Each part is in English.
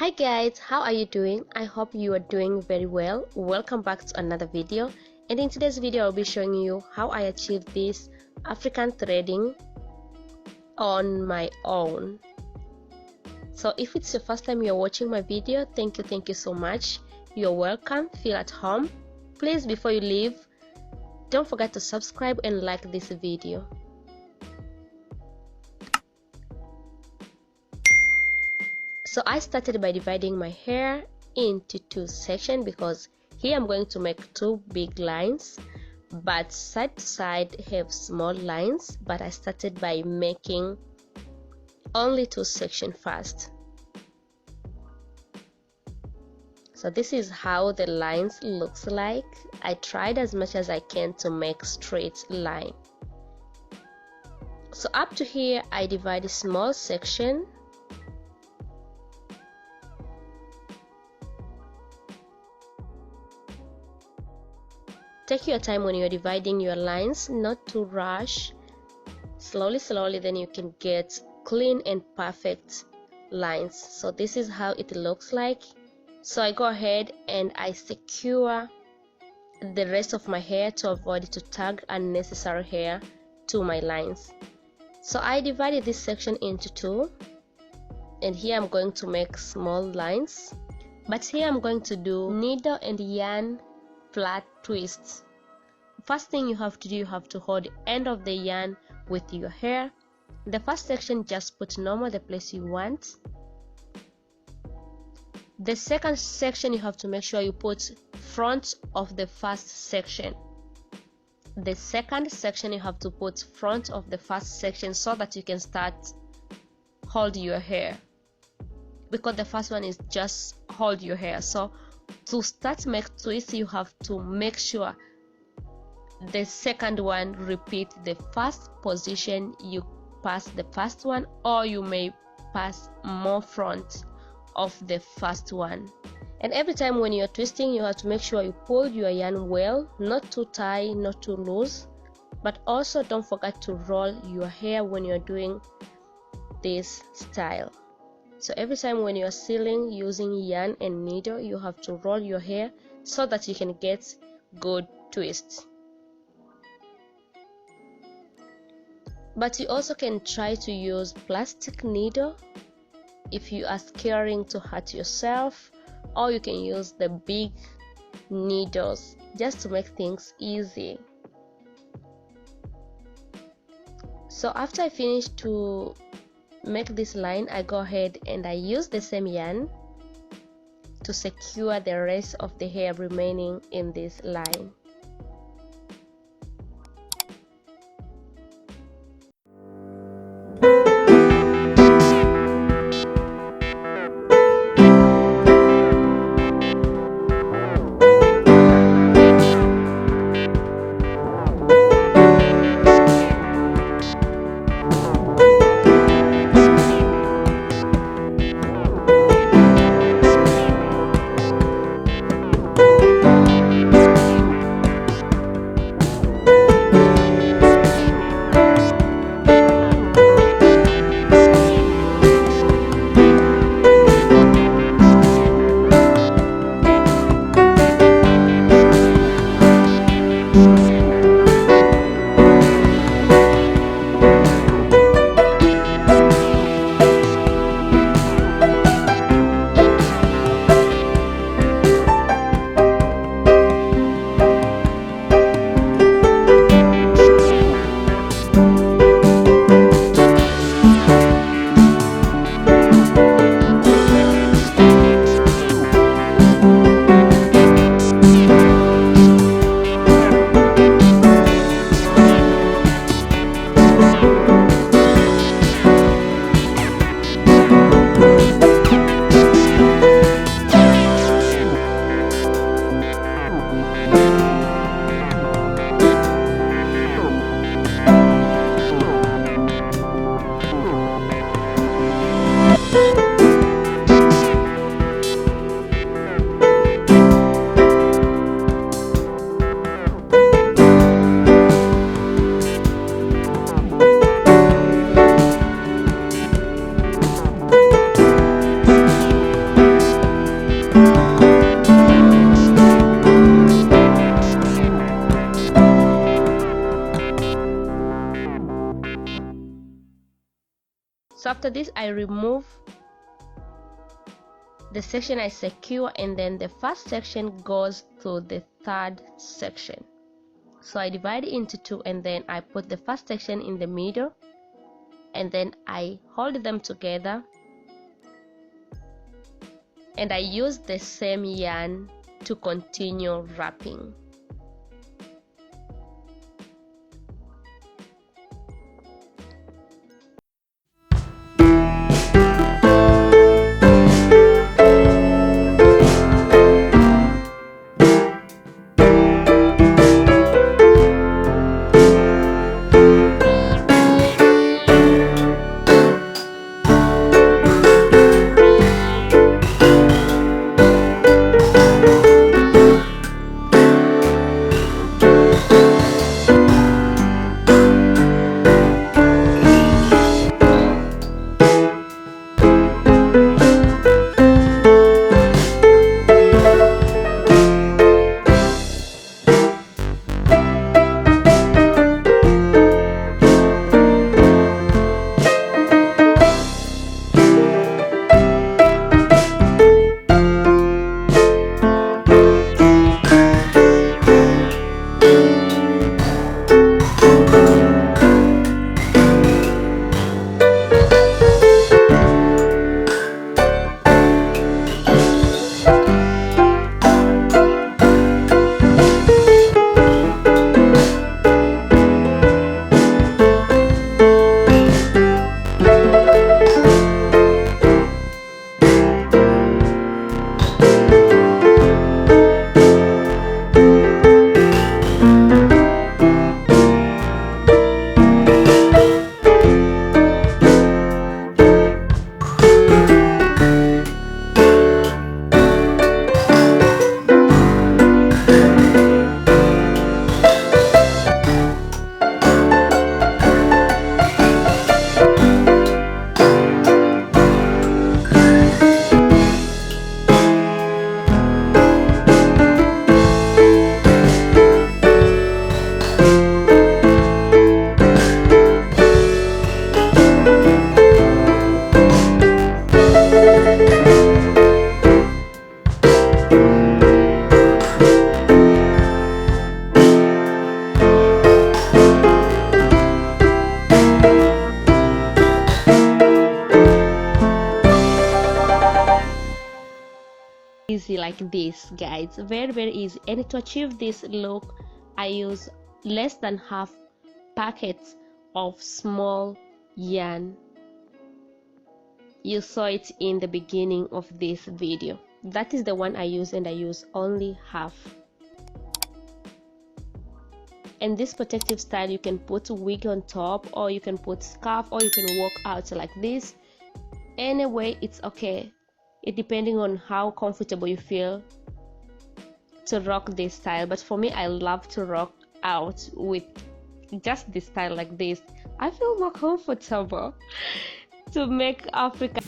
Hi guys, how are you doing? I hope you are doing very well. Welcome back to another video, and in today's video I'll be showing you how I achieved this African threading on my own. So if it's your first time you're watching my video, thank you so much. You're welcome. Feel at home. Please, before you leave, don't forget to subscribe and like this video. So I started by dividing my hair into two sections because here I'm going to make two big lines, but side to side have small lines. But I started by making only two sections first. So this is how the lines looks like. I tried as much as I can to make straight line. So up to here I divide a small section. Take your time when you're dividing your lines, not to rush. Slowly, then you can get clean and perfect lines. So this is how it looks like. So I go ahead and I secure the rest of my hair to avoid to tag unnecessary hair to my lines. So I divided this section into two, and here I'm going to make small lines, but here I'm going to do needle and yarn flat twists. First thing you have to do, you have to hold the end of the yarn with your hair. The first section, just put normal the place you want. The second section, you have to make sure you put front of the first section. The second section, you have to put front of the first section so that you can start hold your hair, because the first one is just hold your hair. So to start make twists, you have to make sure the second one repeat the first position. You pass the first one, or you may pass more front of the first one. And every time when you're twisting, you have to make sure you pull your yarn well, not too tight, not too loose, but also don't forget to roll your hair when you're doing this style. So every time when you're sealing using yarn and needle, you have to roll your hair so that you can get good twists. But you also can try to use plastic needle if you are scaring to hurt yourself, or you can use the big needles just to make things easy. So after I finish to make this line, I go ahead and I use the same yarn to secure the rest of the hair remaining in this line. after this, I remove the section I secure, and then the first section goes to the third section. So I divide it into two, and then I put the first section in the middle, and then I hold them together, and I use the same yarn to continue wrapping. Easy like this, guys, very easy. And to achieve this look, I use less than half packets of small yarn. You saw it in the beginning of this video. That is the one I use, and I use only half. And this protective style, you can put a wig on top, or you can put scarf, or you can walk out like this. Anyway, it's okay. It depending on how comfortable you feel to rock this style. But for me, I love to rock out with just this style like this. I feel more comfortable to make Africa.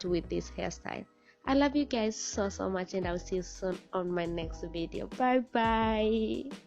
out with this hairstyle. I love you guys so much, and I'll see you soon on my next video. Bye bye.